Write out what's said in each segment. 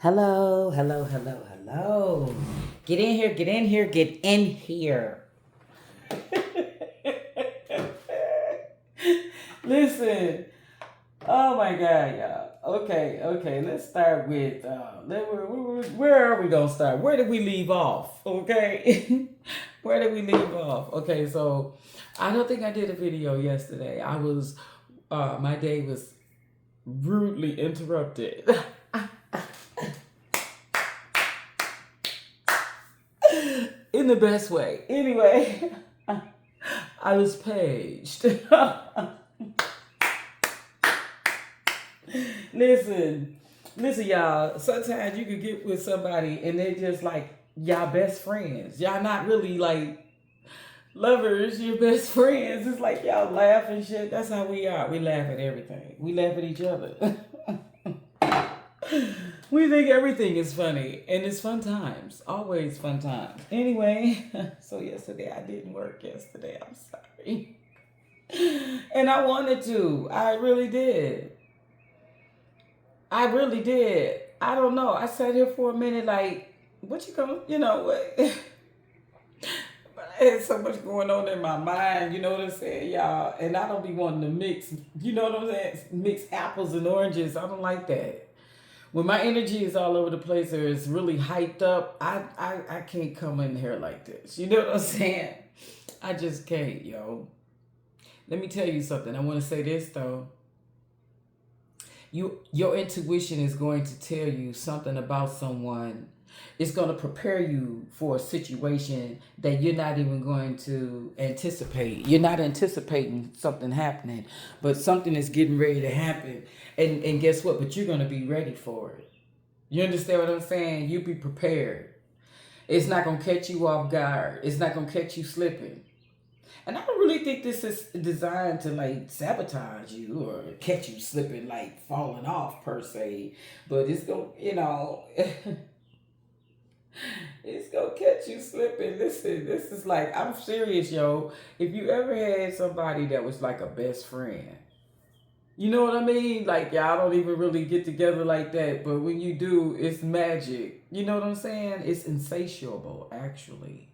Hello, hello, hello, hello. Get in here, get in here, get in here. Listen, oh my God, y'all. Okay, let's start with, where are we gonna start? Where did we leave off? Okay, where did we leave off? Okay, so I don't think I did a video yesterday. My day was rudely interrupted. In the best way. Anyway, I was paged. listen, listen, y'all. Sometimes you could get with somebody and they're just like y'all best friends. Y'all not really like lovers, your best friends. It's like y'all laugh and shit. That's how we are. We laugh at everything. We laugh at each other. We think everything is funny, and it's fun times. Always fun times. Anyway, so yesterday I didn't work yesterday. I'm sorry. And I wanted to. I really did. I really did. I don't know. I sat here for a minute like, what you gonna, what? But I had so much going on in my mind, you know what I'm saying, y'all? And I don't be wanting to mix, you know what I'm saying? Mix apples and oranges. I don't like that. When my energy is all over the place or it's really hyped up, I can't come in here like this. You know what I'm saying? I just can't, yo. Let me tell you something. I want to say this though. Your intuition is going to tell you something about someone. It's going to prepare you for a situation that you're not even going to anticipate. You're not anticipating something happening, but something is getting ready to happen. And guess what? But you're going to be ready for it. You understand what I'm saying? You be prepared. It's not going to catch you off guard. It's not going to catch you slipping. And I don't really think this is designed to like sabotage you or catch you slipping, like falling off per se. But it's going to, it's gonna catch you slipping. Listen, this is like, I'm serious, yo. If you ever had somebody that was like a best friend, you know what I mean? Like, y'all don't even really get together like that, but when you do, it's magic. You know what I'm saying? It's insatiable, actually.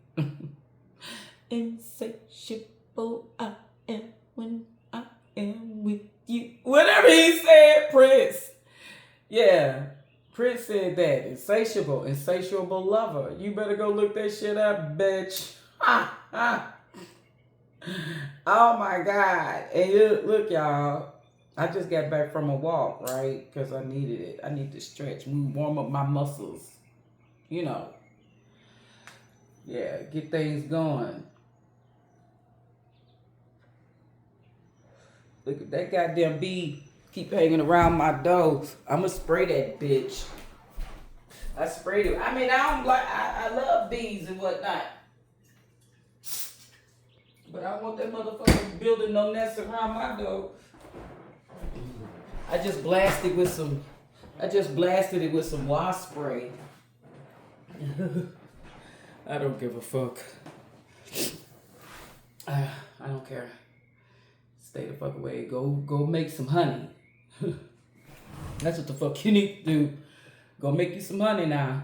Insatiable, I am when I am with you. Whatever he said, Prince. Yeah. Prince said that. Insatiable lover. You better go look that shit up, bitch. Ha, ha. Oh my God. And look, y'all. I just got back from a walk, right? Because I needed it. I need to stretch, move, warm up my muscles. You know. Yeah, get things going. Look at that goddamn bee keep hanging around my door. I'ma spray that bitch. I sprayed it. I mean, I don't like. I love bees and whatnot, but I want that motherfucker building no nest around my door. I just blasted with some. I just blasted it with some wasp spray. I don't give a fuck. I don't care. Stay the fuck away. Go make some honey. That's what the fuck you need to do. Go make you some honey now.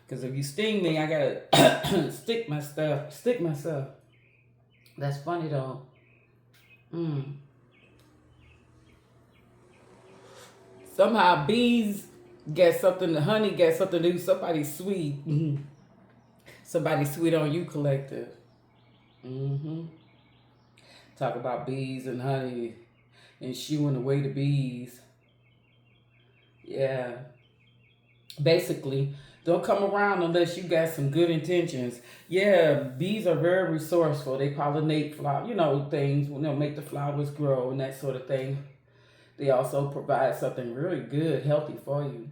Because if you sting me, I gotta stick myself. That's funny though. Somehow bees get something, honey get something to do. Somebody sweet. Somebody sweet on you, collective. Talk about bees and honey and shooing away the bees. Yeah. Basically, don't come around unless you got some good intentions. Yeah, bees are very resourceful. They pollinate things, make the flowers grow and that sort of thing. They also provide something really good, healthy for you.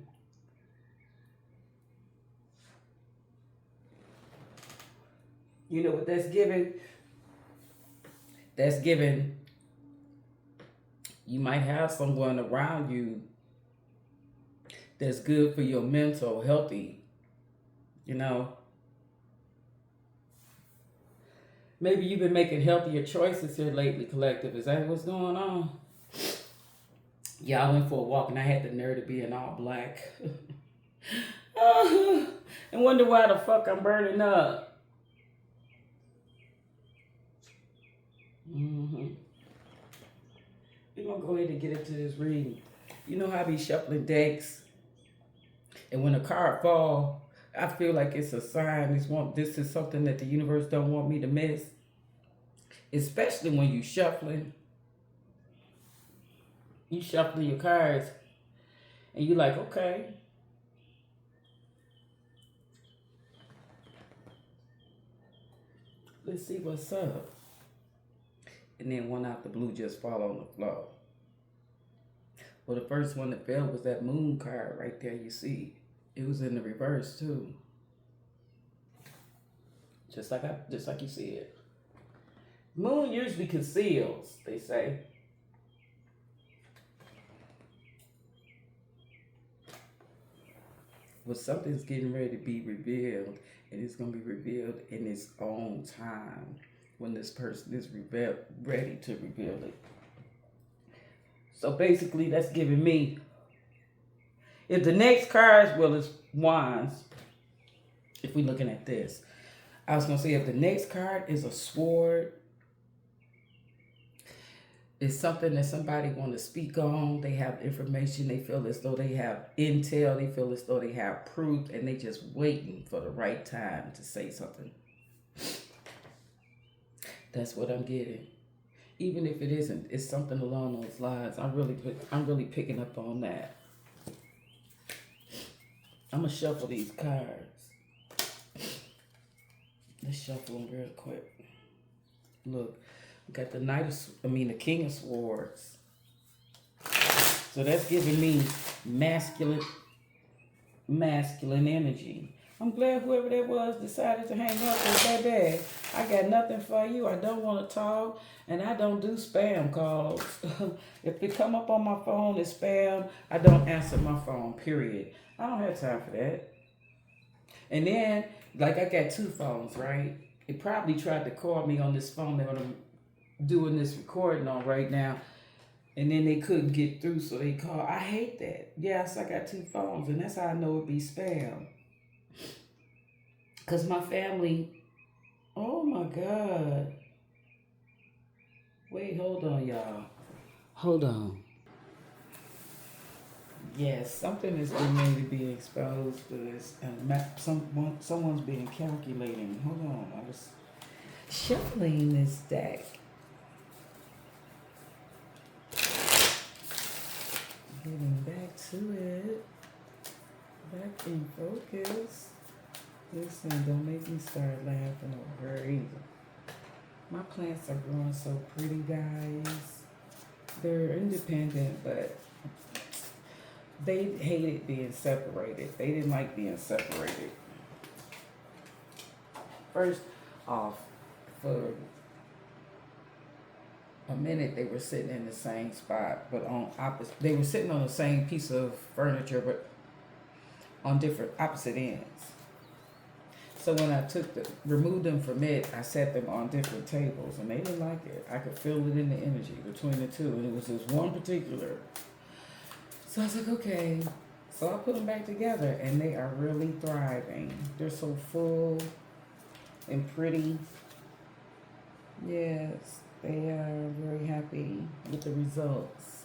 You know what that's giving? That's giving. You might have someone around you that's good for your mental, healthy, Maybe you've been making healthier choices here lately, collective. Is that what's going on? Yeah, I went for a walk and I had the nerve to be in all black. And wonder why the fuck I'm burning up. We're gonna go ahead and get into this reading. You know how I be shuffling decks, and when a card fall, I feel like it's a sign. This is something that the universe don't want me to miss. Especially when you shuffling your cards, and you like, okay, let's see what's up. And then one out the blue just fall on the floor. Well, the first one that fell was that moon card right there. You see, it was in the reverse too. Just like you see it. Moon usually conceals, they say. Well, something's getting ready to be revealed, and it's going to be revealed in its own time when this person is ready to reveal it. So basically, that's giving me, if the next card, well, it's wands, if we're looking at this. I was going to say, if the next card is a sword, it's something that somebody want to speak on. They have information. They feel as though they have intel. They feel as though they have proof, and they just waiting for the right time to say something. That's what I'm getting. Even if it isn't, it's something along those lines. I'm really picking up on that. I'm gonna shuffle these cards. Let's shuffle them real quick. Look. Got the King of Swords. So that's giving me masculine energy. I'm glad whoever that was decided to hang up with that bag. I got nothing for you. I don't want to talk, and I don't do spam calls. If it come up on my phone, it's spam. I don't answer my phone, period. I don't have time for that. And then, like, I got two phones, right? It probably tried to call me on this phone that I'm doing this recording on right now, and then they couldn't get through, so they called. I hate that. Yes, I got two phones, and that's how I know it be spam. Because my family, oh my God. Wait, hold on, y'all. Hold on. Yes, something is getting ready to be exposed to this, and someone's being calculating. Hold on, I was shuffling this deck. Getting back to it. Back in focus. Listen, don't make me start laughing over her either. My plants are growing so pretty, guys. They're independent, but they hated being separated. They didn't like being separated. First off, for a minute they were sitting in the same spot, but they were sitting on the same piece of furniture, but on different opposite ends. So when I removed them from it, I set them on different tables, and they didn't like it. I could feel it in the energy between the two, and it was this one particular. So I was like, okay. So I put them back together, and they are really thriving. They're so full and pretty. Yes, they are very happy with the results.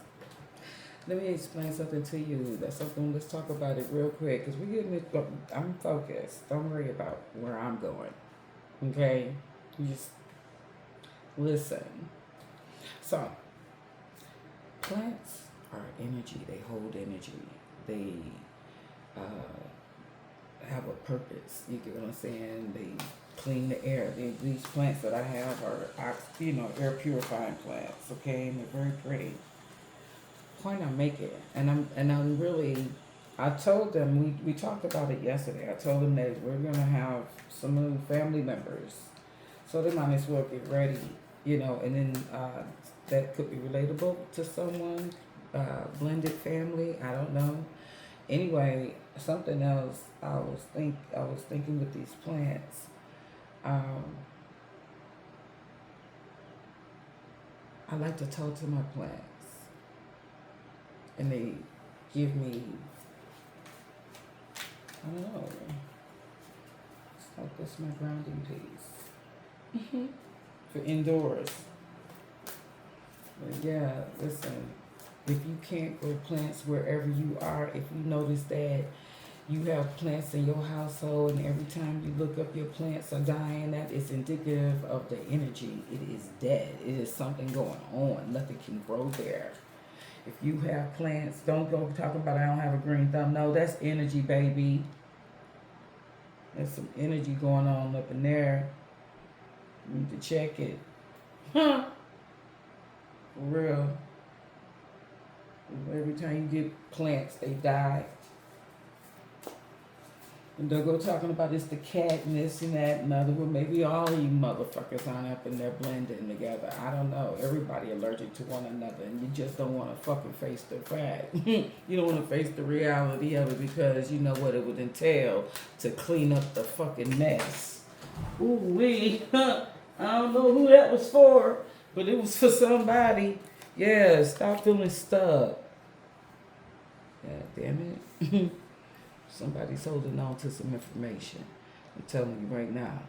Let me explain something to you. Let's talk about it real quick, because I'm focused. Don't worry about where I'm going. Okay? You just listen. So, plants are energy. They hold energy. They have a purpose. You get what I'm saying? They clean the air. These plants that I have are, air purifying plants. Okay? And they're very pretty. Point I'm making, I told them, we talked about it yesterday. I told them that we're gonna have some new family members, so they might as well get ready, and then that could be relatable to someone, blended family. I don't know. Anyway, something else I was thinking with these plants. I like to talk to my plants. And they give me I don't know. It's like that's my grounding piece. For indoors. But yeah, listen. If you can't grow plants wherever you are, if you notice that you have plants in your household and every time you look up your plants are dying, that is indicative of the energy. It is dead. It is something going on. Nothing can grow there. If you have plants, don't go talking about I don't have a green thumb. No, that's energy, baby. There's some energy going on up in there. You need to check it. Huh? For real. Every time you get plants, they die. And they'll go talking about it's the cat and this and that and other. Well, maybe all you motherfuckers aren't up in there blending together. I don't know. Everybody allergic to one another, and you just don't want to fucking face the fact. You don't want to face the reality of it because you know what it would entail to clean up the fucking mess. Ooh wee. I don't know who that was for, but it was for somebody. Yeah, stop feeling stuck. God damn it. Somebody's holding on to some information. I'm telling you right now.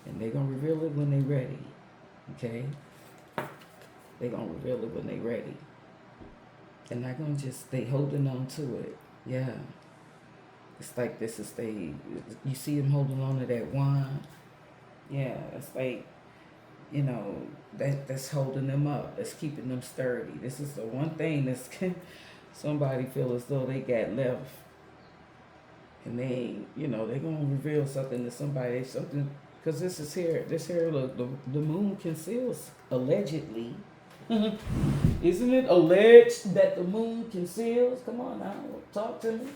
And they're going to reveal it when they're ready. Okay? They're going to reveal it when they're ready. They're not going to just stay holding on to it. Yeah. It's like this is you see them holding on to that wine. Yeah, it's like, you know, that's holding them up. That's keeping them sturdy. This is the one thing that's somebody feel as though they got left. And they, you know, they're going to reveal something to somebody, something, because this here, the moon conceals, allegedly. Isn't it alleged that the moon conceals? Come on now, talk to me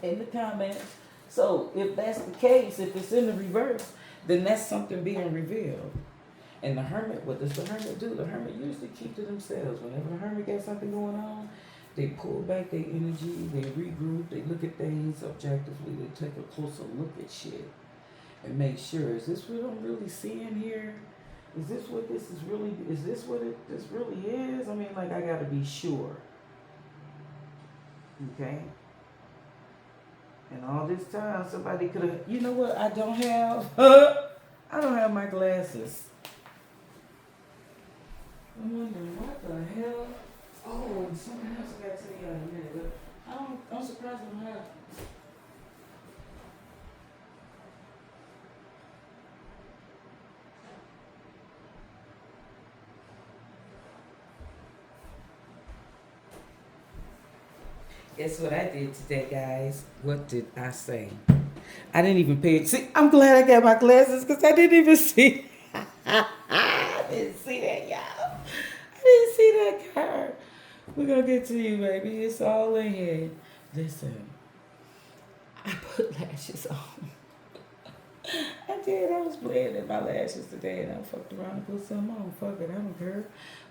in the comments. So if that's the case, if it's in the reverse, then that's something being revealed. And the hermit, what does the hermit do? The hermit usually keep to themselves. Whenever the hermit gets something going on, they pull back their energy, they regroup, they look at things objectively, they take a closer look at shit and make sure, is this what I'm really seeing here? Is this what this is really, is this what this really is? I mean, like, I gotta be sure. Okay? And all this time, somebody could have, you know what, I don't have my glasses. I'm wondering what the hell. Oh, and something else I gotta tell you in a minute, but I'm surprised I don't have. Guess what I did today, guys? What did I say? I didn't even pay it. See, I'm glad I got my glasses because I didn't even see. I didn't see that, y'all. I didn't see that card. We're gonna get to you, baby. It's all in here. Listen, I put lashes on. I did. I was playing in my lashes today and I fucked around and put some on. Fuck it. I don't care.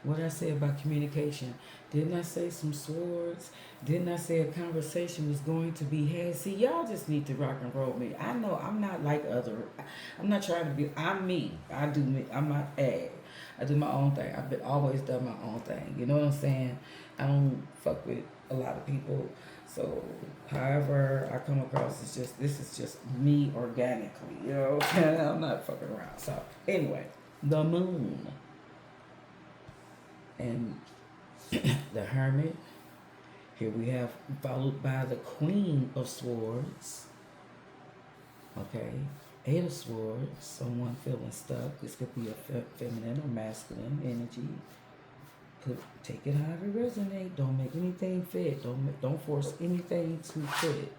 What I say about communication. Didn't I say some swords? Didn't I say a conversation was going to be had? See, y'all just need to rock and roll me. I know I'm not like I'm not trying to be, I'm me. I do me. I'm my ad. I do my own thing. I've always done my own thing. You know what I'm saying? I don't fuck with a lot of people. So, however I come across, this is just me organically. You know what I'm saying? I'm not fucking around. So, anyway, the moon. And the hermit. Here we have followed by the Queen of Swords. Okay. Eight of Swords. Someone feeling stuck. This could be a feminine or masculine energy. Take it how it resonate. Don't make anything fit. Don't force anything to fit.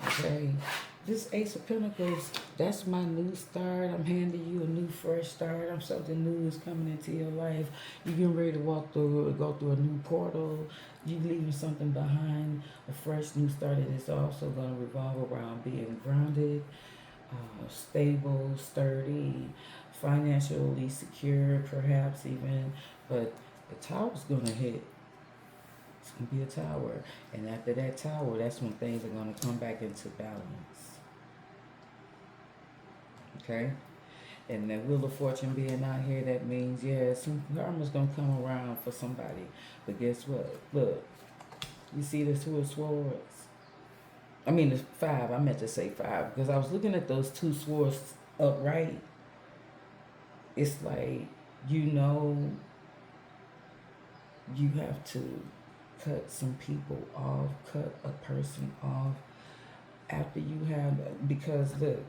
Okay. This Ace of Pentacles, that's my new start. I'm handing you a new fresh start. Something new is coming into your life. You're getting ready to go through a new portal. You're leaving something behind, a fresh new start. And it's also going to revolve around being grounded, stable, sturdy, financially secure, perhaps even. But the tower's going to hit. It's going to be a tower. And after that tower, that's when things are going to come back into balance. Okay? And that Wheel of Fortune being out here, that means, yeah, some karma's going to come around for somebody. But guess what? Look, you see this Two of Swords? I mean, it's five. I meant to say five because I was looking at those two swords upright. It's like, you know, you have to cut some people off, cut a person off after you have, because look,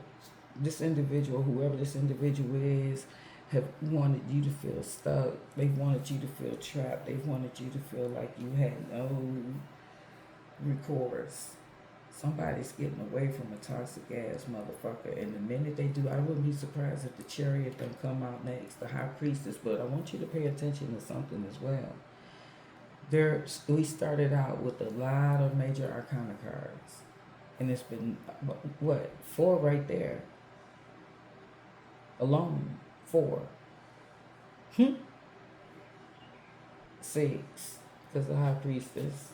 this individual, whoever this individual is, have wanted you to feel stuck. They wanted you to feel trapped. They wanted you to feel like you had no recourse. Somebody's getting away from a toxic ass motherfucker, and the minute they do, I wouldn't be surprised if the chariot don't come out next, the high priestess. But I want you to pay attention to something as well. We started out with a lot of major arcana cards, and it's been what, four right there alone, four, 6, because the high priestess.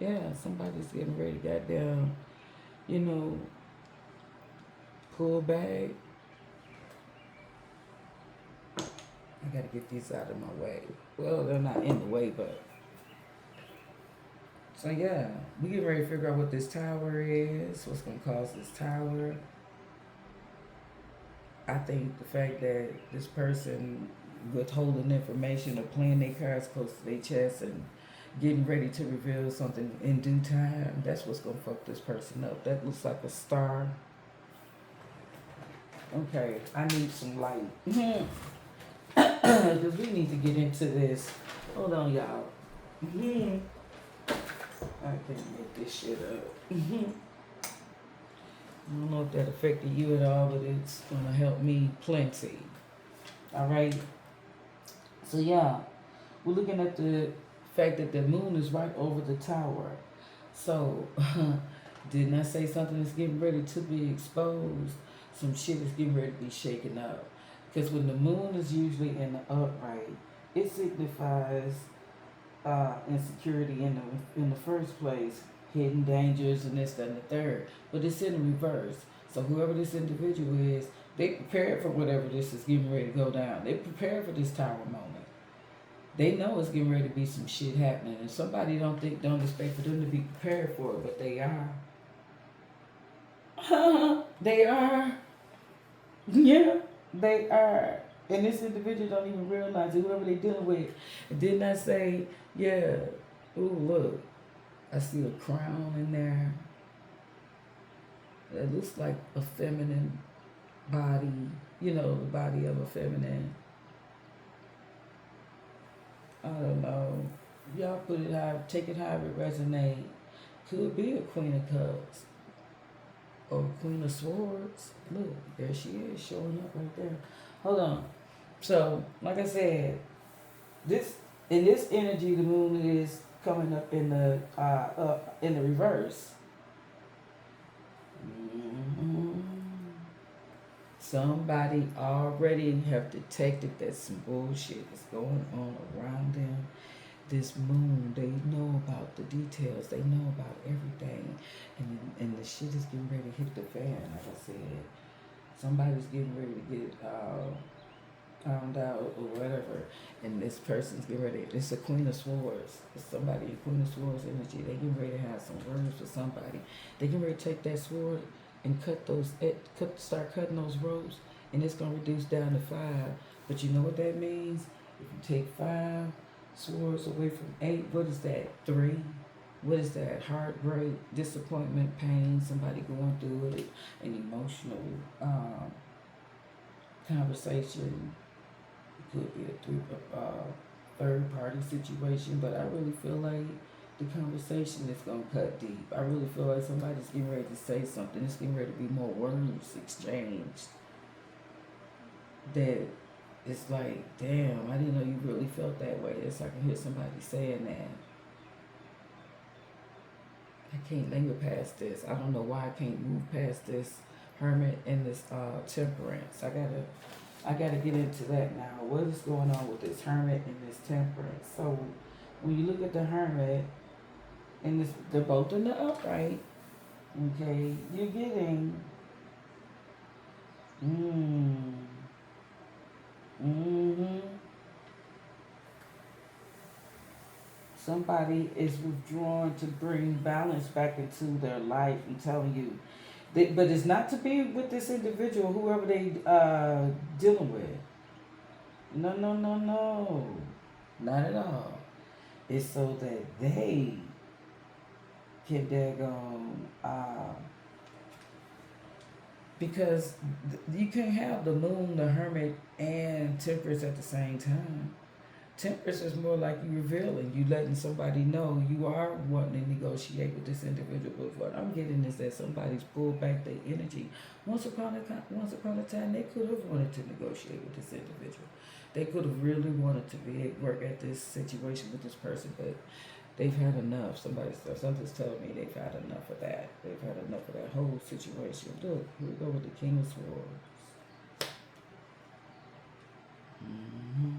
Yeah, somebody's getting ready, goddamn, you know, pull back. I gotta get these out of my way. Well, they're not in the way, but. So yeah, we get ready to figure out what this tower is, what's gonna cause this tower. I think the fact that this person withholding information or playing their cards close to their chest and getting ready to reveal something in due time, that's what's gonna fuck this person up. That looks like a star. Okay, I need some light. Because we need to get into this. Hold on, y'all. I can't make this shit up. I don't know if that affected you at all, but it's gonna help me plenty. All right. So yeah, we're looking at the fact that the moon is right over the tower. So, didn't I say something that's getting ready to be exposed? Some shit is getting ready to be shaken up. Because when the moon is usually in the upright, it signifies insecurity in the first place, hidden dangers and this, that, and the third. But it's in reverse. So whoever this individual is, they prepared for whatever this is getting ready to go down. They prepared for this tower moment. They know it's getting ready to be some shit happening, and somebody don't expect for them to be prepared for it, but they are. They are. Yeah, they are. And this individual don't even realize it, whoever they dealing with. Didn't I say, yeah, ooh, look, I see a crown in there. It looks like a feminine body, you know, the body of a feminine. I don't know. Y'all put it how, take it however it resonates. Could be a Queen of Cups or Queen of Swords. Look, there she is showing up right there. Hold on. So, like I said, this energy, the moon is coming up in the reverse. Somebody already have detected that some bullshit is going on around them. This moon, they know about the details. They know about everything, and the shit is getting ready to hit the fan. Like I said, somebody's getting ready to get found out or whatever, and this person's getting ready. It's a Queen of Swords. It's somebody, a Queen of Swords energy. They getting ready to have some words for somebody. They getting ready to take that sword and start cutting those ropes, and it's gonna reduce down to 5. But you know what that means? If you take 5 swords away from 8, what is that? 3. What is that? Heartbreak, disappointment, pain, somebody going through it, an emotional conversation. It could be a third party situation, but I really feel like the conversation is gonna cut deep. I really feel like somebody's getting ready to say something. It's getting ready to be more words exchanged. That it's like, damn, I didn't know you really felt that way. It's like I can hear somebody saying that. I can't linger past this. I don't know why I can't move past this Hermit and this Temperance. I gotta get into that now. What is going on with this Hermit and this Temperance? So when you look at the Hermit, and this, they're both in the upright, okay, you're getting Somebody is withdrawn to bring balance back into their life. I'm telling you. But it's not to be with this individual, whoever they dealing with. No, no, no, no. Not at all. It's so that they can daggone, because you can't have the moon, the hermit, and temperance at the same time. Temperance is more like you revealing, you letting somebody know you are wanting to negotiate with this individual. But what I'm getting is that somebody's pulled back their energy. Once upon a time, they could have wanted to negotiate with this individual. They could have really wanted to be at work at this situation with this person, but they've had enough. Something's telling me they've had enough of that. They've had enough of that whole situation. Look, here we go with the King of Swords. Mm-hmm.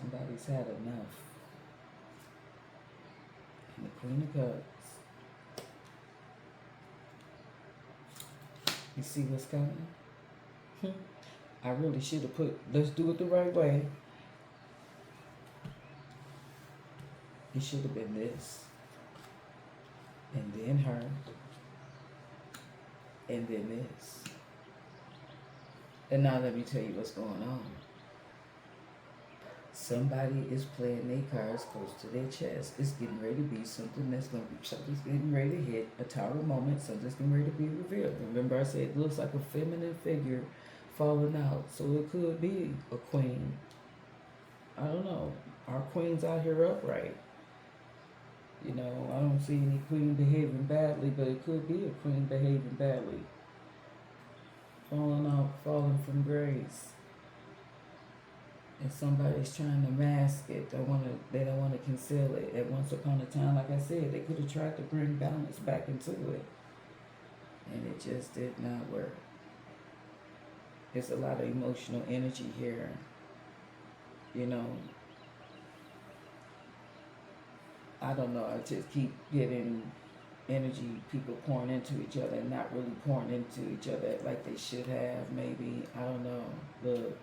Somebody's had enough. And the Queen of Cups. You see what's coming? I really should have put, let's do it the right way. It should have been this. And then her. And then this. And now let me tell you what's going on. Somebody is playing their cards close to their chest. It's getting ready to be something something's getting ready to hit a tower moment. Something's getting ready to be revealed. Remember I said it looks like a feminine figure falling out. So it could be a queen. I don't know. Our queens out here upright. You know, I don't see any queen behaving badly, but it could be a queen behaving badly. Falling out, falling from grace. And somebody's trying to mask it. They don't want to conceal it. At once upon a time, like I said, they could have tried to bring balance back into it. And it just did not work. There's a lot of emotional energy here. You know, I don't know. I just keep getting energy, people pouring into each other and not really pouring into each other like they should have, maybe. I don't know. Look.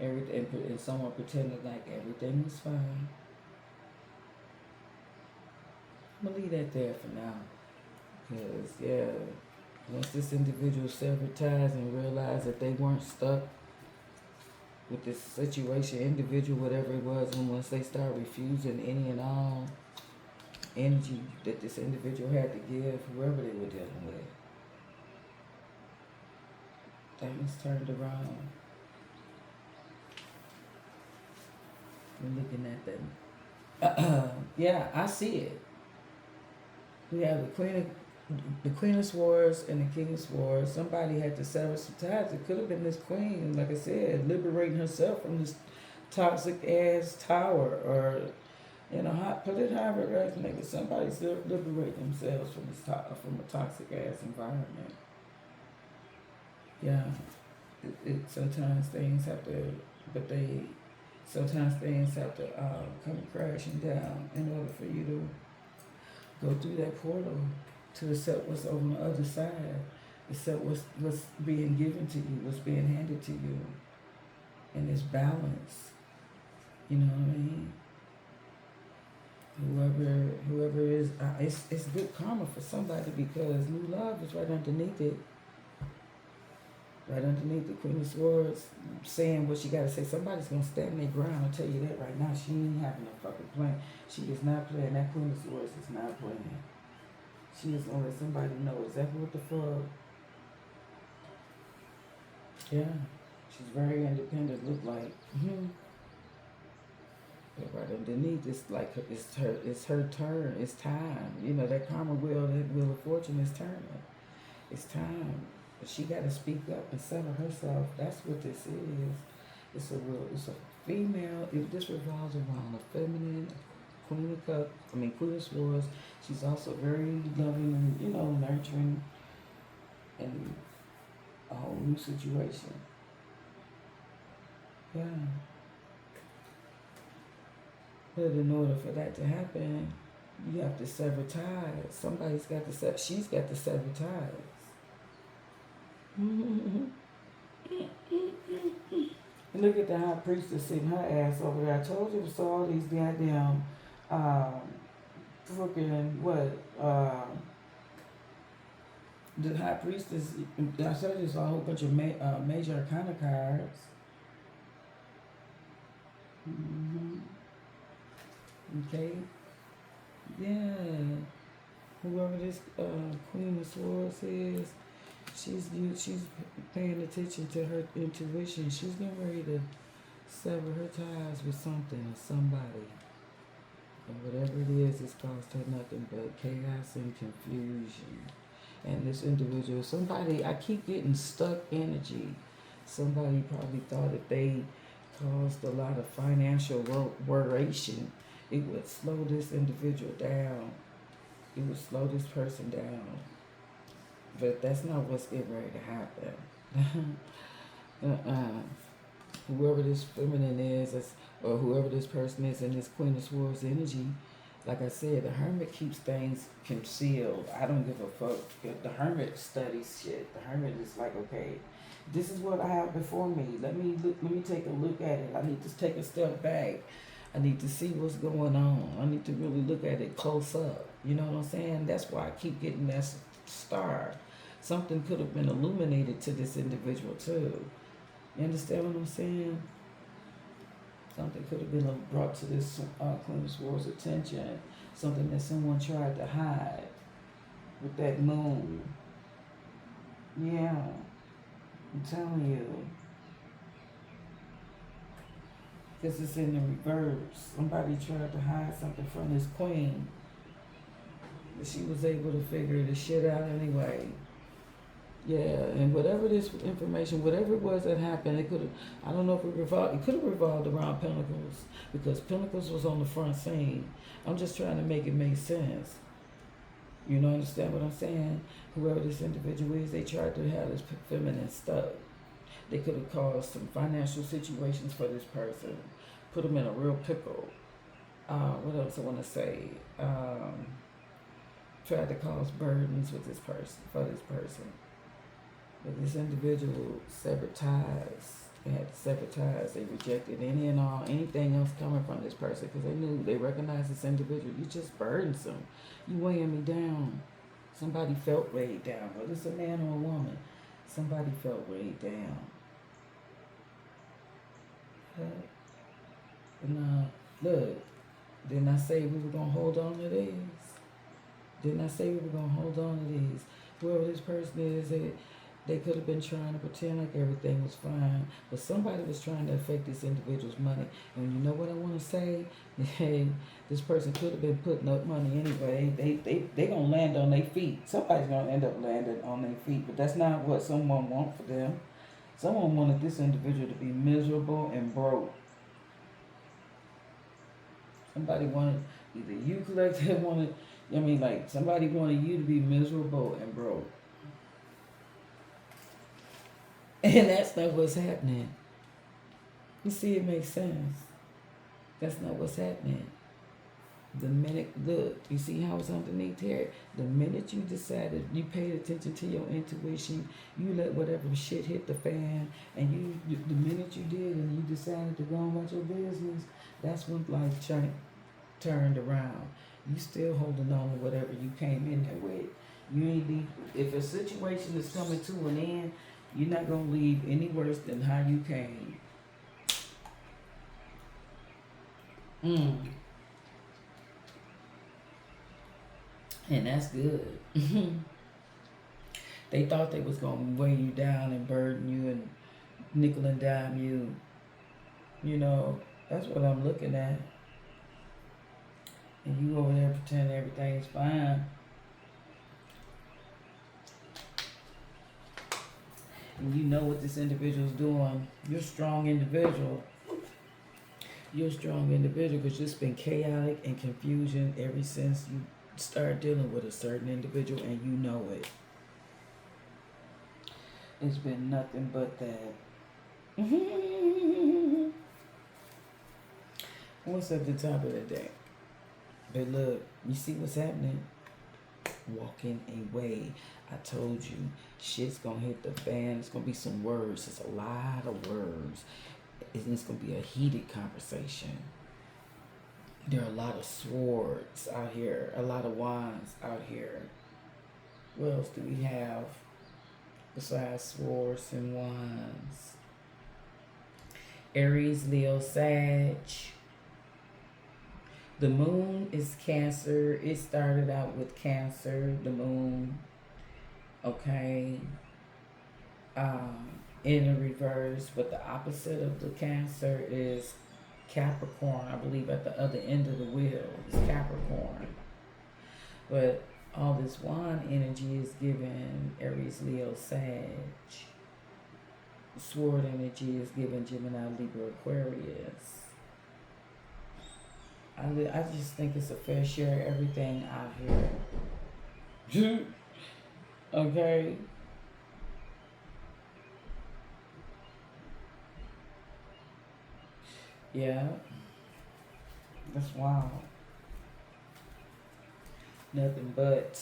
Everything, and someone pretending like everything is fine. I'm gonna leave that there for now, because yeah, once this individual severed ties and realized that they weren't stuck with this situation, individual, whatever it was, and once they start refusing any and all energy that this individual had to give, whoever they were dealing with, things turned around. We're looking at them. Yeah, I see it. We have the Queen of Swords and the King of Swords. Somebody had to sever some ties. It could have been this queen, like I said, liberating herself from this toxic ass tower, or put it however it resonates. Somebody's liberating themselves from from a toxic ass environment. Yeah, sometimes things have to, sometimes things have to come crashing down in order for you to go through that portal to accept what's on the other side, accept what's being given to you, what's being handed to you, and it's balance. You know what I mean? Whoever is, it's good karma for somebody, because new love is right underneath it. Right underneath the Queen of Swords, saying what she got to say. Somebody's going to stand their ground. I'll tell you that right now. She ain't having a fucking plan. She is not playing. That Queen of Swords is not playing. She is going to let somebody know exactly what the fuck. Yeah. She's very independent, look like. But right underneath, it's like it's her turn. It's time. You know, that karma wheel, that wheel of fortune is turning. It's time. She got to speak up and settle herself. That's what this is. It's a female. This revolves around a feminine Queen of Swords. She's also very loving and, nurturing, and a whole new situation. Yeah. But in order for that to happen, you have to sever ties. Somebody's got to sever. She's got to sever ties. And look at the high priestess sitting her ass over there. I told you to saw all these goddamn um freaking what the high priestess. I told you saw a whole bunch of major arcana cards. hmm Okay. Yeah. Whoever this Queen of Swords is, she's paying attention to her intuition. She's getting ready to sever her ties with something or somebody. And whatever it is, it's caused her nothing but chaos and confusion. And this individual, somebody, I keep getting stuck energy. Somebody probably thought if they caused a lot of financial worration, it would slow this individual down. It would slow this person down. But that's not what's getting ready to happen. Whoever this feminine is, or whoever this person is in this Queen of Swords energy, like I said, the hermit keeps things concealed. I don't give a fuck. The hermit studies shit. The hermit is like, okay, this is what I have before me. Let me take a look at it. I need to take a step back. I need to see what's going on. I need to really look at it close up. You know what I'm saying? That's why I keep getting that star. Something could have been illuminated to this individual too. You understand what I'm saying? Something could have been brought to this Queen of Swords' attention. Something that someone tried to hide with that moon. Yeah, I'm telling you. Because it's in the reverse. Somebody tried to hide something from this queen. But she was able to figure the shit out anyway. Yeah, and whatever this information, whatever it was that happened, it could have, I don't know if it could have revolved around Pentacles, because Pentacles was on the front scene. I'm just trying to make it make sense. You know, understand what I'm saying? Whoever this individual is, they tried to have this feminine stuff. They could have caused some financial situations for this person, put them in a real pickle. What else I want to say? Tried to cause burdens with this person, for this person. But this individual severed ties. They had to sever ties. They rejected any and all, anything else coming from this person, because they recognized this individual. You just burdensome. You weighing me down. Somebody felt weighed down, whether it's a man or a woman. Somebody felt weighed down. And look, didn't I say we were going to hold on to these? Didn't I say we were going to hold on to these? Whoever this person is, they could have been trying to pretend like everything was fine, but somebody was trying to affect this individual's money. And you know what I want to say? Hey, this person could have been putting up money anyway. They gonna land on their feet. Somebody's gonna end up landing on their feet, but that's not what someone want for them. Someone wanted this individual to be miserable and broke. Somebody wanted, either you collective wanted, like somebody wanted you to be miserable and broke. And that's not what's happening. You see, it makes sense. That's not what's happening. The minute, look, you see how it's underneath here? The minute you decided, you paid attention to your intuition, you let whatever shit hit the fan, and the minute you did and you decided to go about your business, that's when life turned around. You still holding on to whatever you came in there with. You ain't leave. If a situation is coming to an end, you're not going to leave any worse than how you came. And that's good. They thought they was going to weigh you down and burden you and nickel and dime you. You know, that's what I'm looking at. And you over there pretending everything's fine. And you know what this individual's doing. You're a strong individual. You're a strong individual because it's been chaotic and confusion ever since you start dealing with a certain individual, and you know it. It's been nothing but that. What's at the top of the day? But look, you see what's happening? Walking away. I told you, shit's gonna hit the fan. It's gonna be some words. It's a lot of words. It's going to be a heated conversation. There are a lot of swords out here, a lot of wands out here. What else do we have besides swords and wands? Aries, Leo, Sag. The moon is Cancer. It started out with Cancer, the moon. Okay. Um, in a reverse, but the opposite of the Cancer is Capricorn. I believe at the other end of the wheel is Capricorn. But all this wand energy is given Aries, Leo, Sag. Sword energy is given Gemini, Libra, Aquarius. I just think it's a fair share of everything out here. Okay? Yeah, that's wild. Nothing but.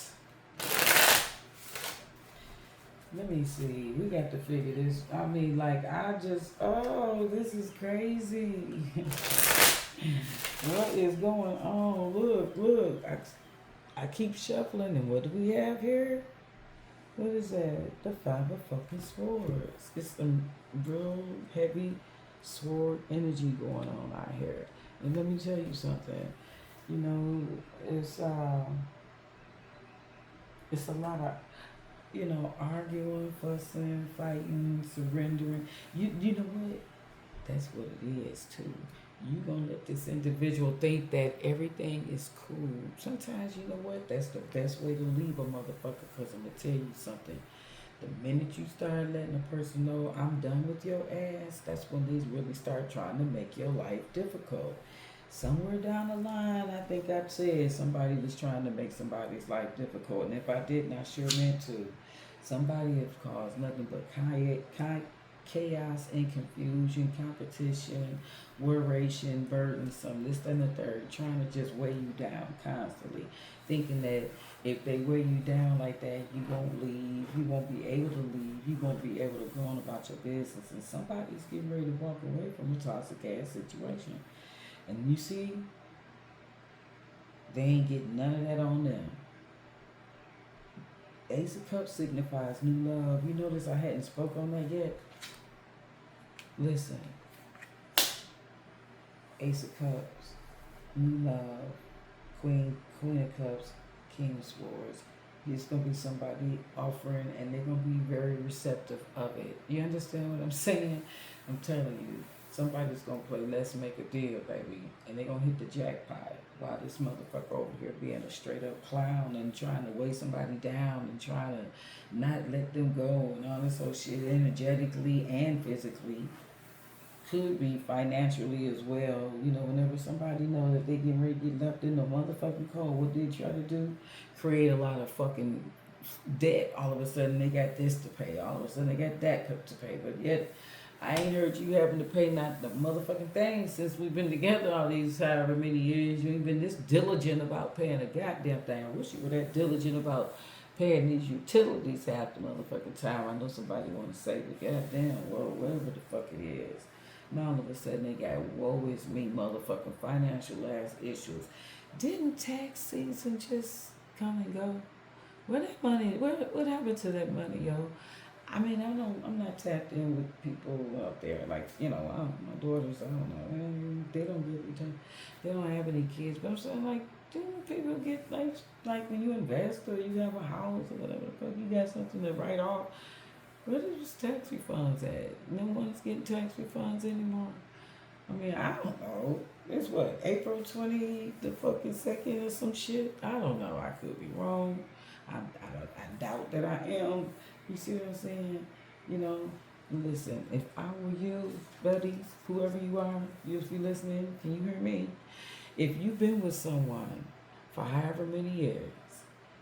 Let me see. We got to figure this. I mean, like, oh, this is crazy. What is going on? Look. I keep shuffling, and what do we have here? What is that? The Five of fucking Swords. It's some real heavy sword energy going on out here. And let me tell you something. You know, it's a lot of, arguing, fussing, fighting, surrendering. You know what? That's what it is too. You gonna let this individual think that everything is cool. Sometimes, you know what? That's the best way to leave a motherfucker. Cause I'm gonna tell you something. The minute you start letting a person know I'm done with your ass, that's when they really start trying to make your life difficult. Somewhere down the line, I think I've said somebody was trying to make somebody's life difficult, and if I didn't, I sure meant to. Somebody has caused nothing but chaos and confusion, competition, worration, burdensome, this, that, and the third, trying to just weigh you down constantly, thinking that if they weigh you down like that, you won't leave, you won't be able to leave, you won't be able to go on about your business, and somebody's getting ready to walk away from a toxic ass situation. And you see, they ain't getting none of that on them. Ace of Cups signifies new love. You notice I hadn't spoke on that yet? Listen, Ace of Cups, new love, Queen of Cups, King of Swords. It's going to be somebody offering, and they're going to be very receptive of it. You understand what I'm saying? I'm telling you, somebody's going to play Let's Make a Deal, baby, and they're going to hit the jackpot while this motherfucker over here being a straight up clown and trying to weigh somebody down and trying to not let them go and all this whole shit energetically and physically. Could be financially as well. You know, whenever somebody know that they getting ready to get left in the motherfucking cold, what they try to do? Create a lot of fucking debt. All of a sudden they got this to pay. All of a sudden they got that to pay. But yet, I ain't heard you having to pay not the motherfucking thing since we've been together all these however many years. You ain't been this diligent about paying a goddamn thing. I wish you were that diligent about paying these utilities half the motherfucking time. I know somebody want to say, but goddamn, well, whatever the fuck it is. Now all of a sudden they got woe is me motherfucking financial ass issues. Didn't tax season just come and go? Where that money? What happened to that money, yo? I mean, I'm not tapped in with people out there. Like, my daughters, I don't know. They don't get return. They don't have any kids. But I'm saying, like, do people get, like when you invest or you have a house or whatever the fuck, you got something to write off. Where is tax refunds at? No one's getting tax refunds anymore. I mean, I don't know. It's what, April 20, the fucking second or some shit? I don't know. I could be wrong. I doubt that I am. You see what I'm saying? Listen, if I were you, buddies, whoever you are, you if you're listening, can you hear me? If you've been with someone for however many years,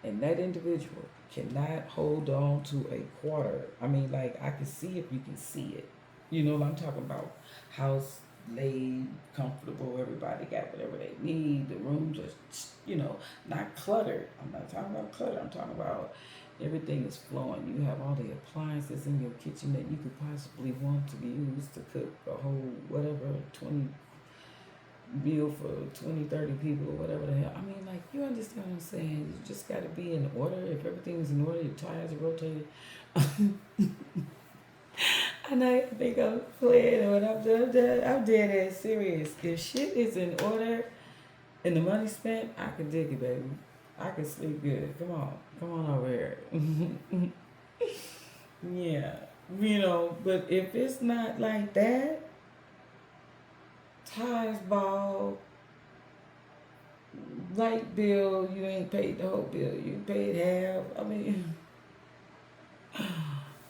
and that individual cannot hold on to a quarter. I mean, like, I can see if you can see it. You know what I'm talking about? House, laid, comfortable. Everybody got whatever they need. The rooms are, not cluttered. I'm not talking about clutter. I'm talking about everything is flowing. You have all the appliances in your kitchen that you could possibly want to use to cook a whole, whatever, 20 meal for 20, 30 people or whatever the hell. I mean, like, you understand what I'm saying? You just got to be in order. If everything's in order, your tires are rotated. I know you think I'm playing, but I'm dead ass serious. If shit is in order and the money spent, I can dig it, baby. I can sleep good. Come on over here. Yeah, but if it's not like that, ties ball, light bill, you ain't paid the whole bill. You paid half. I mean,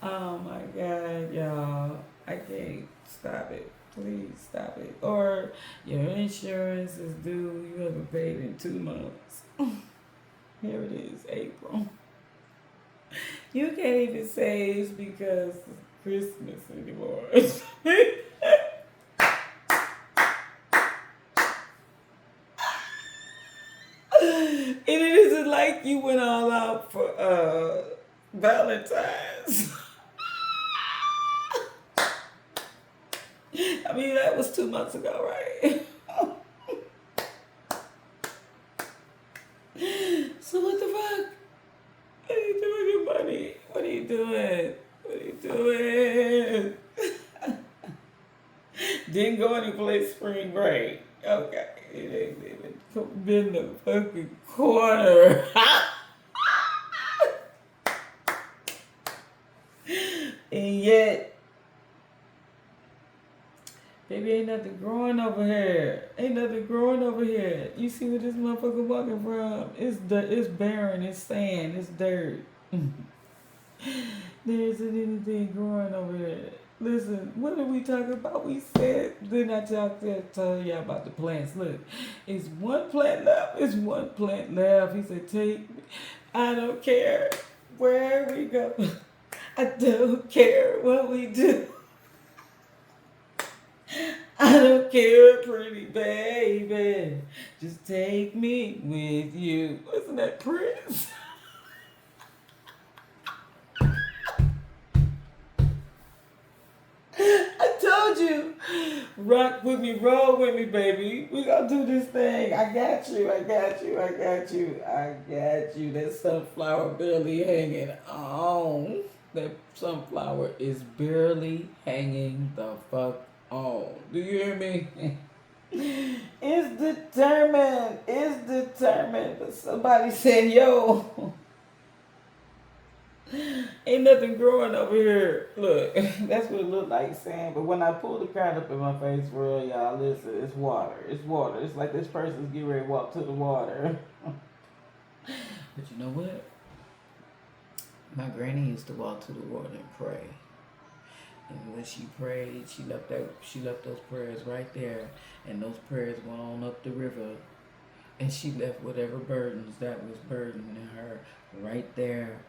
oh my God, y'all. I can't stop it. Please stop it. Or your insurance is due. You haven't paid in 2 months. Here it is, April. You can't even say it's because it's Christmas anymore. And it isn't like you went all out for Valentine's. I mean, that was 2 months ago, right? So what the fuck? What are you doing with your money? What are you doing? What are you doing? Didn't go any place spring break. Okay. It ain't even been the fucking corner. And yet, baby, ain't nothing growing over here. Ain't nothing growing over here. You see where this motherfucker walking from? It's barren, it's sand, it's dirt. There isn't anything growing over here. Listen, what did we talk about? We said, then I tell y'all about the plants. Look, it's one plant left. It's one plant left. He said, take me. I don't care where we go. I don't care what we do. I don't care, pretty baby. Just take me with you. Wasn't that Prince? I told you. Rock with me, roll with me, baby. We gonna do this thing. I got you. I got you. I got you. I got you. That sunflower barely hanging on. That sunflower is barely hanging the fuck on. Do you hear me? It's determined. It's determined. But somebody said, yo, ain't nothing growing over here. Look, that's what it looked like saying. But when I pulled the card up in my face, for real, y'all, listen, it's water. It's water. It's like this person's getting ready to walk to the water. But you know what? My granny used to walk to the water and pray. And when she prayed, she left those prayers right there. And those prayers went on up the river. And she left whatever burdens that was burdening her right there,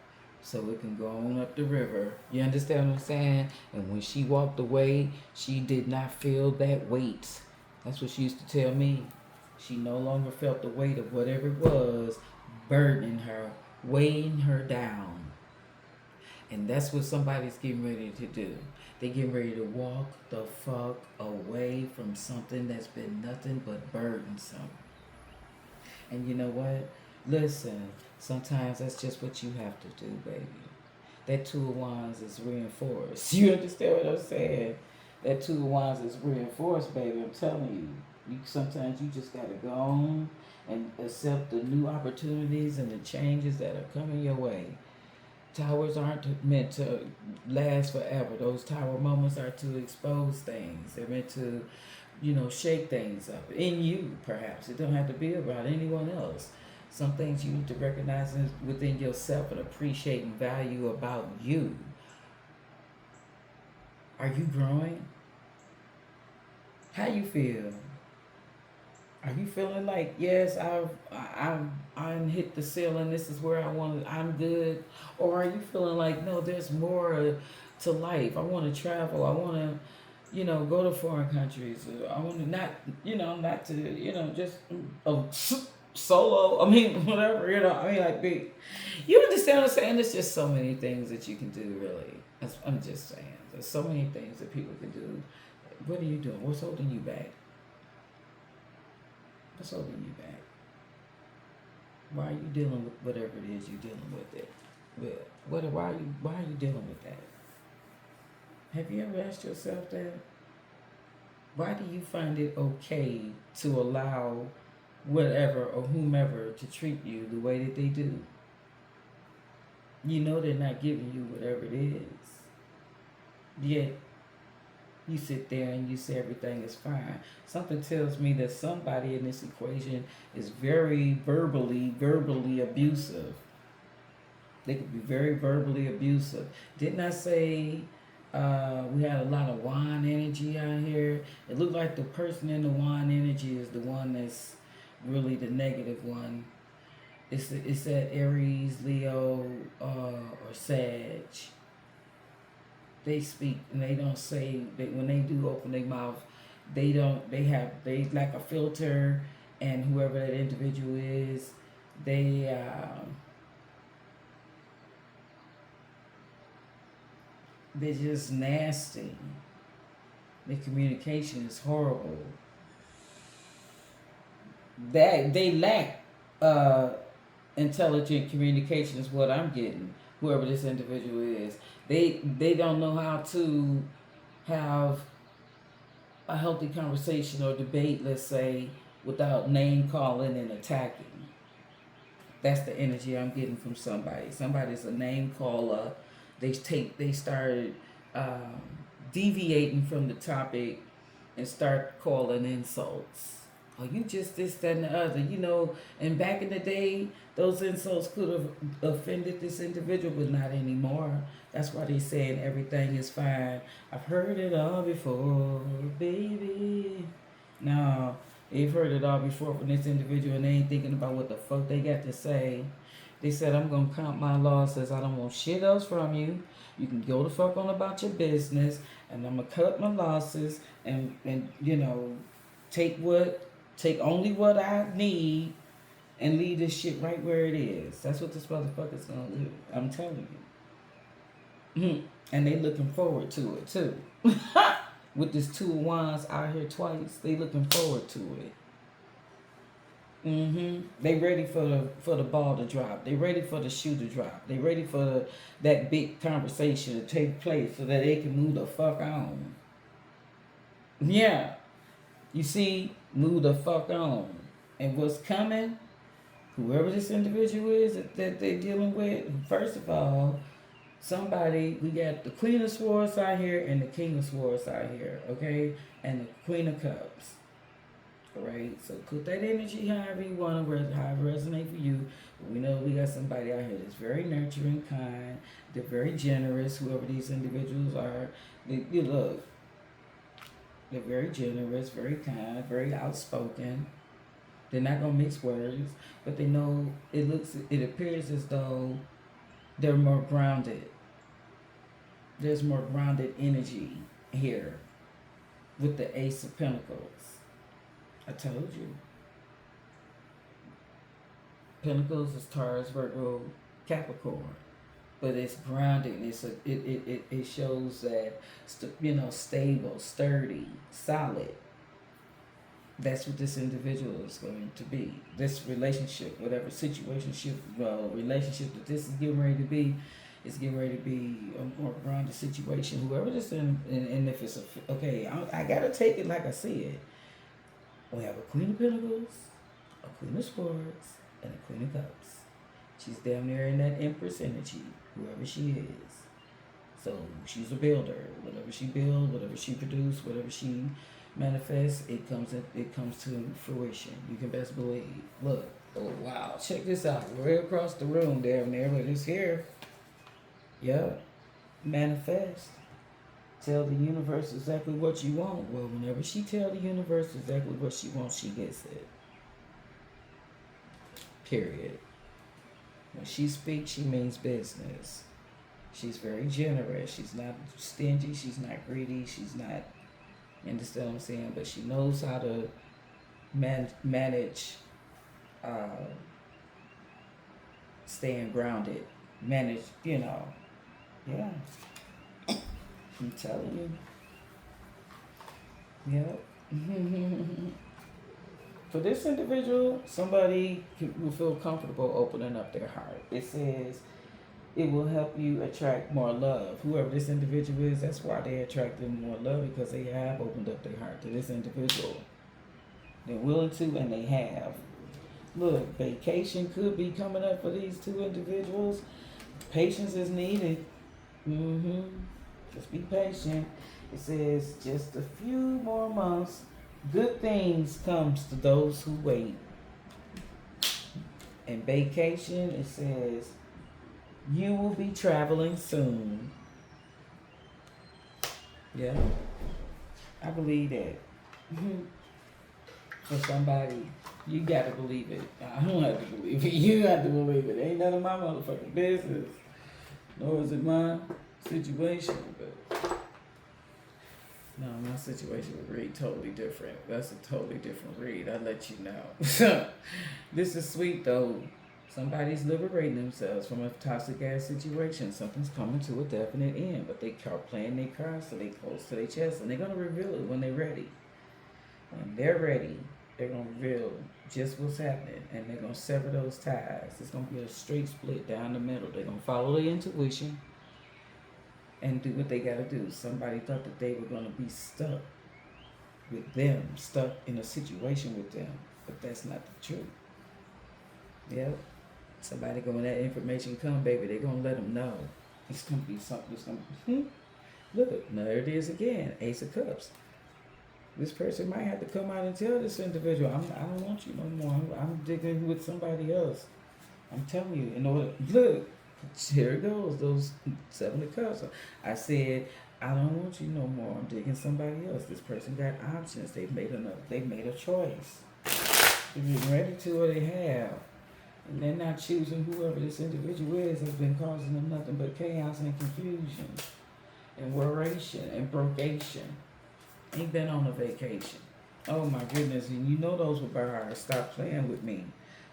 so it can go on up the river. You understand what I'm saying? And when she walked away, she did not feel that weight. That's what she used to tell me. She no longer felt the weight of whatever it was burdening her, weighing her down. And that's what somebody's getting ready to do. They getting ready to walk the fuck away from something that's been nothing but burdensome. And you know what? Listen, sometimes that's just what you have to do, baby. That Two of Wands is reinforced. You understand what I'm saying? That Two of Wands is reinforced, baby. I'm telling you. Sometimes you just got to go on and accept the new opportunities and the changes that are coming your way. Towers aren't meant to last forever. Those tower moments are to expose things. They're meant to, shake things up. In you, perhaps. It don't have to be about anyone else. Some things you need to recognize within yourself and appreciate and value about you. Are you growing? How you feel? Are you feeling like, yes, I'm hit the ceiling, this is where I want to, I'm good? Or are you feeling like, no, there's more to life. I want to travel. I want to go to foreign countries. I want to not, not to, just oh, solo. I mean, whatever, I mean, like, you understand what I'm saying? There's just so many things that you can do, really. I'm just saying. There's so many things that people can do. What are you doing? What's holding you back? What's holding you back? Why are you dealing with whatever it is you're dealing with it? Why are you dealing with that? Have you ever asked yourself that? Why do you find it okay to allow whatever or whomever to treat you the way that they do? You know they're not giving you whatever it is. Yet you sit there and you say everything is fine. Something tells me that somebody in this equation is very verbally abusive. They could be very verbally abusive. Didn't I say we had a lot of wine energy out here? It looked like the person in the wine energy is the one that's really the negative one. It's that Aries, Leo, or Sag. They speak and they don't say that when they do open their mouth, they like a filter, and whoever that individual is, they're just nasty. Their communication is horrible. They lack intelligent communication is what I'm getting. Whoever this individual is, they don't know how to have a healthy conversation or debate, let's say, without name calling and attacking. That's the energy I'm getting from somebody. Somebody's a name caller. They started deviating from the topic and start calling insults. Oh, you just this, that, and the other. And back in the day, those insults could have offended this individual, but not anymore. That's why they're saying everything is fine. I've heard it all before, baby. No, they've heard it all before from this individual, and they ain't thinking about what the fuck they got to say. They said, I'm going to count my losses. I don't want shit else from you. You can go the fuck on about your business, and I'm going to cut my losses and take only what I need and leave this shit right where it is. That's what this motherfucker's going to do. I'm telling you. And they looking forward to it, too. With this Two of Wands out here twice, they looking forward to it. They ready for the ball to drop. They ready for the shoe to drop. They ready for that big conversation to take place so that they can move the fuck on. Yeah. You see, move the fuck on. And what's coming, whoever this individual is that they're dealing with, first of all, we got the Queen of Swords out here and the King of Swords out here, okay? And the Queen of Cups. Alright, so put that energy however you want to, however it resonate for you. But we know we got somebody out here that's very nurturing, kind. They're very generous, whoever these individuals are. They're very generous, very kind, very outspoken. They're not going to mix words, but they know, it appears as though they're more grounded. There's more grounded energy here with the Ace of Pentacles. I told you. Pentacles is Taurus, Virgo, Capricorn, but it's grounded. It shows that stable, sturdy, solid. That's what this individual is going to be. This relationship, whatever relationship that this is getting ready to be, is getting ready to be a more grounded situation. Whoever this and if it's I gotta take it like I see it. We have a Queen of Pentacles, a Queen of Swords, and a Queen of Cups. She's damn near in that Empress energy, whoever she is. So she's a builder. Whatever she builds, whatever she produces, whatever she manifests, it comes to fruition. You can best believe. Look, oh wow, check this out. We're across the room, damn near, but it's here. Yeah, manifest. Tell the universe exactly what you want. Well, whenever she tell the universe exactly what she wants, she gets it. Period. When she speaks, she means business. She's very generous. She's not stingy. She's not greedy. She's not You understand what I'm saying? But she knows how to manage uh, staying grounded. Manage, yeah. I'm telling you. Yep. For this individual, somebody will feel comfortable opening up their heart. It says it will help you attract more love. Whoever this individual is, that's why they attracting more love, because they have opened up their heart to this individual. They're willing to, and they have. Look, vacation could be coming up for these two individuals. Patience is needed. Just be patient. It says just a few more months. Good things comes to those who wait. And vacation, it says you will be traveling soon. Yeah, I believe that. For somebody, you gotta believe it. I don't have to believe it. You have to believe it. Ain't none of my motherfucking business. Nor is it my situation. But no, my situation would read totally different. That's a totally different read. I'll let you know. This is sweet though. Somebody's liberating themselves from a toxic ass situation. Something's coming to a definite end, but they are playing their cards so they close to their chest, and they're gonna reveal it when they're ready. When they're ready, they're gonna reveal just what's happening, and they're gonna sever those ties. It's gonna be a straight split down the middle. They're gonna follow their intuition and do what they gotta do. Somebody thought that they were gonna be stuck with them, stuck in a situation with them, but that's not the truth. Yep. Somebody when that information come, baby, they're gonna let them know. It's gonna be something. It's gonna look. There it is again. Ace of Cups. This person might have to come out and tell this individual, I don't want you no more. I'm digging with somebody else. I'm telling you, in order, look, here it goes, those 7 of Cups. I said, I don't want you no more. I'm digging somebody else. This person got options. They made a choice. They're getting ready to, or they have. And they're not choosing whoever this individual is has been causing them nothing but chaos and confusion and worration and brogation. Ain't been on a vacation. Oh my goodness, and you know those were bars. Stop playing with me.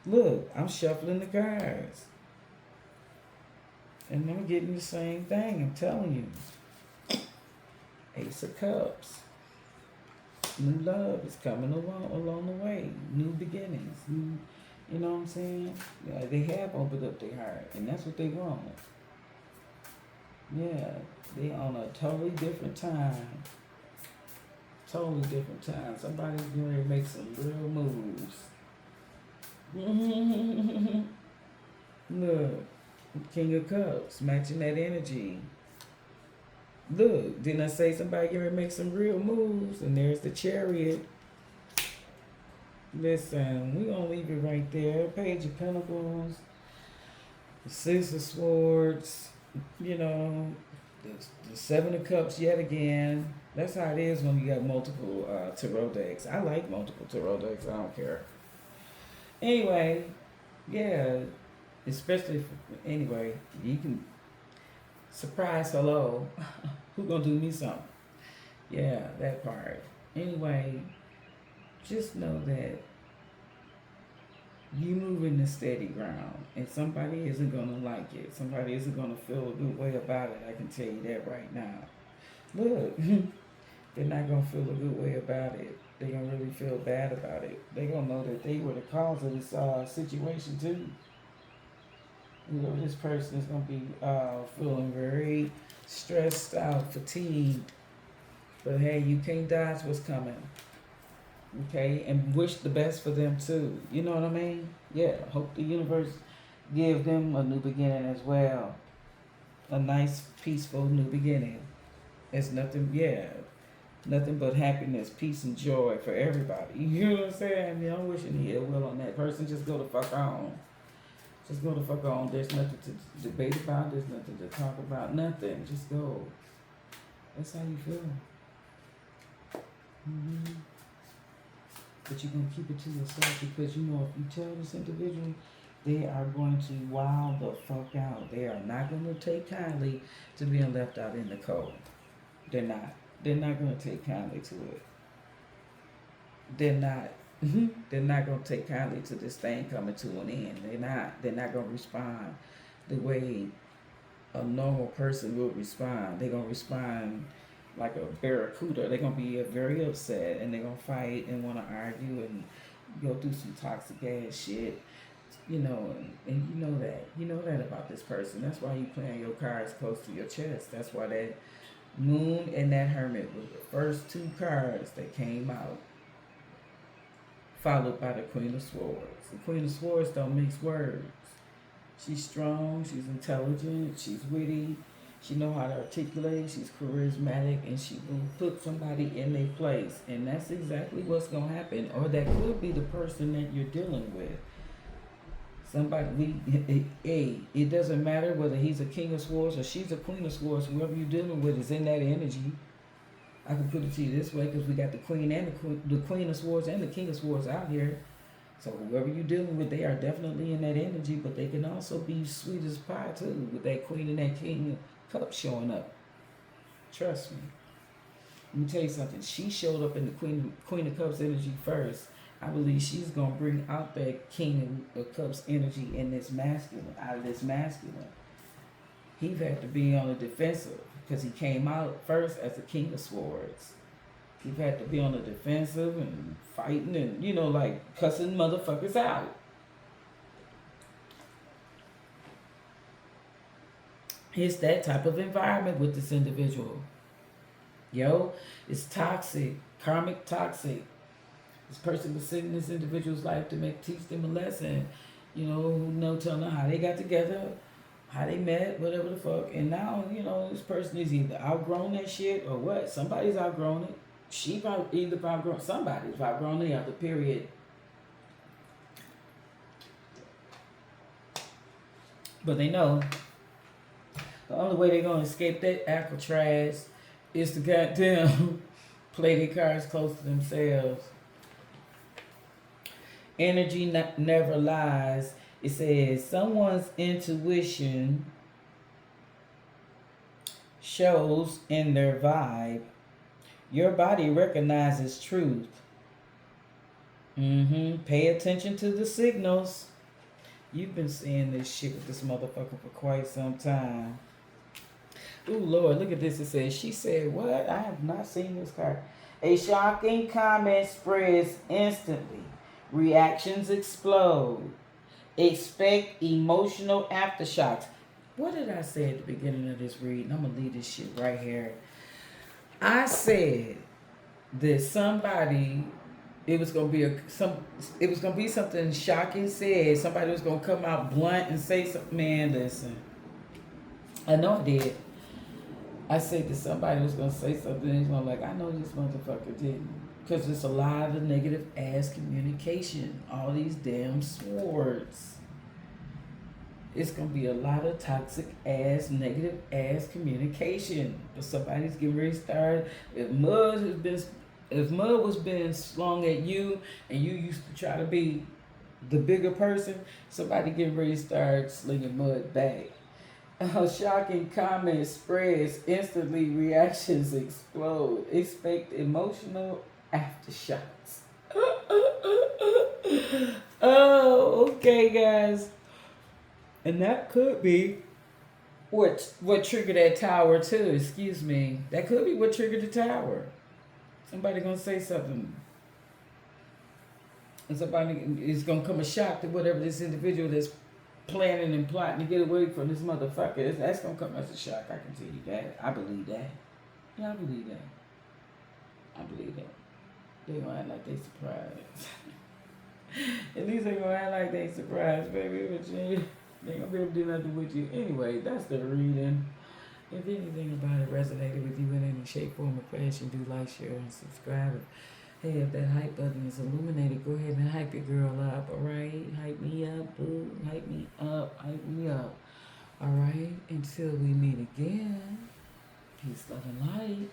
Look, I'm shuffling the cards. And I'm getting the same thing, I'm telling you. Ace of Cups. New love is coming along the way. New beginnings. You know what I'm saying? Yeah, they have opened up their heart, and that's what they want. Yeah, they on a totally different time. Totally different time. Somebody's going to make some real moves. Look, King of Cups, matching that energy. Look, didn't I say somebody going to make some real moves? And there's the Chariot. Listen, we're going to leave it right there. Page of Pentacles, the 6 of Swords, the 7 of Cups yet again. That's how it is when you got multiple tarot decks. I like multiple tarot decks. I don't care. Anyway, yeah, especially, anyway, you can surprise hello. Who gonna do me something? Yeah, that part. Anyway, just know that you move in the steady ground, and somebody isn't gonna like it. Somebody isn't gonna feel a good way about it. I can tell you that right now. Look, they're not gonna feel a good way about it. They're gonna really feel bad about it. They're gonna know that they were the cause of this situation too. This person is gonna be feeling very stressed out, fatigued. But hey, you can't dodge what's coming. Okay, and wish the best for them too. You know what I mean? Yeah, hope the universe give them a new beginning as well. A nice, peaceful new beginning. It's nothing but happiness, peace, and joy for everybody. You know what I'm saying? I mean, I'm wishing the ill will on that person. Just go the fuck on. Just go the fuck on. There's nothing to debate about. There's nothing to talk about. Nothing. Just go. That's how you feel. But you're going to keep it to yourself, because if you tell this individual, they are going to wow the fuck out. They are not going to take kindly to being left out in the cold. They're not. They're not gonna take kindly to it. They're not. They're not gonna take kindly to this thing coming to an end. They're not. They're not gonna respond the way a normal person would respond. They're gonna respond like a barracuda. They're gonna be very upset and they're gonna fight and want to argue and go through some toxic ass shit. And you know that. You know that about this person. That's why you playing your cards close to your chest. That's why that Moon and that Hermit were the first two cards that came out, followed by the Queen of Swords. The Queen of Swords don't mix words. She's strong, she's intelligent, she's witty, she know how to articulate, she's charismatic, and she will put somebody in their place. And that's exactly what's gonna happen. Or that could be the person that you're dealing with. It doesn't matter whether he's a King of Swords or she's a Queen of Swords. Whoever you're dealing with is in that energy. I can put it to you this way because we got the Queen and the Queen of Swords and the King of Swords out here. So whoever you're dealing with, they are definitely in that energy, but they can also be sweet as pie too, with that Queen and that King of Cups showing up. Trust me. Let me tell you something. She showed up in the Queen of Cups energy first. I believe she's gonna bring out that King of Cups energy in this masculine, out of this masculine. He had to be on the defensive because he came out first as the King of Swords. He had to be on the defensive and fighting and, like cussing motherfuckers out. It's that type of environment with this individual. It's toxic, karmic toxic. This person was sitting in this individual's life to teach them a lesson. Telling them how they got together, how they met, whatever the fuck. And now, this person is either outgrown that shit or what? Somebody's outgrown it. She probably either outgrown, somebody's outgrown the other, period. But they know the only way they're going to escape that Alcatraz is to goddamn play their cards close to themselves. Energy never lies. It says someone's intuition shows in their vibe. Your body recognizes truth. Pay attention to the signals. You've been seeing this shit with this motherfucker for quite some time. Ooh, Lord, look at this. It says, she said, what? I have not seen this card. A shocking comment spreads instantly. Reactions explode. Expect emotional aftershocks. What did I say at the beginning of this reading? I'm going to leave this shit right here. I said that somebody, it was gonna be something shocking said. Somebody was gonna come out blunt and say something. Man, listen, I know I did. I said that somebody was gonna say something. And he's gonna I know this motherfucker didn't, because it's a lot of negative ass communication. All these damn swords. It's going to be a lot of toxic ass, negative ass communication. But somebody's getting ready to start. If mud was being slung at you and you used to try to be the bigger person, somebody getting ready to start slinging mud back. A shocking comment spreads instantly. Reactions explode. Expect emotional aftershocks. Oh, okay, guys. And that could be what triggered that tower too. Excuse me. That could be what triggered the tower. Somebody gonna say something, and somebody is gonna come a shock to whatever this individual that's planning and plotting to get away from this motherfucker. That's gonna come as a shock. I can tell you that. I believe that. Yeah, I believe that. I believe that. They gonna act like they surprised. At least they gonna act like they surprised, baby. Virginia. They ain't gonna be able to do nothing with you. Anyway, that's the reading. If anything about it resonated with you in any shape, form, or fashion, do like, share, and subscribe. Hey, if that hype button is illuminated, go ahead and hype your girl up, alright? Hype me up, boo. Hype me up. Hype me up. Alright? Until we meet again. Peace, love, and light.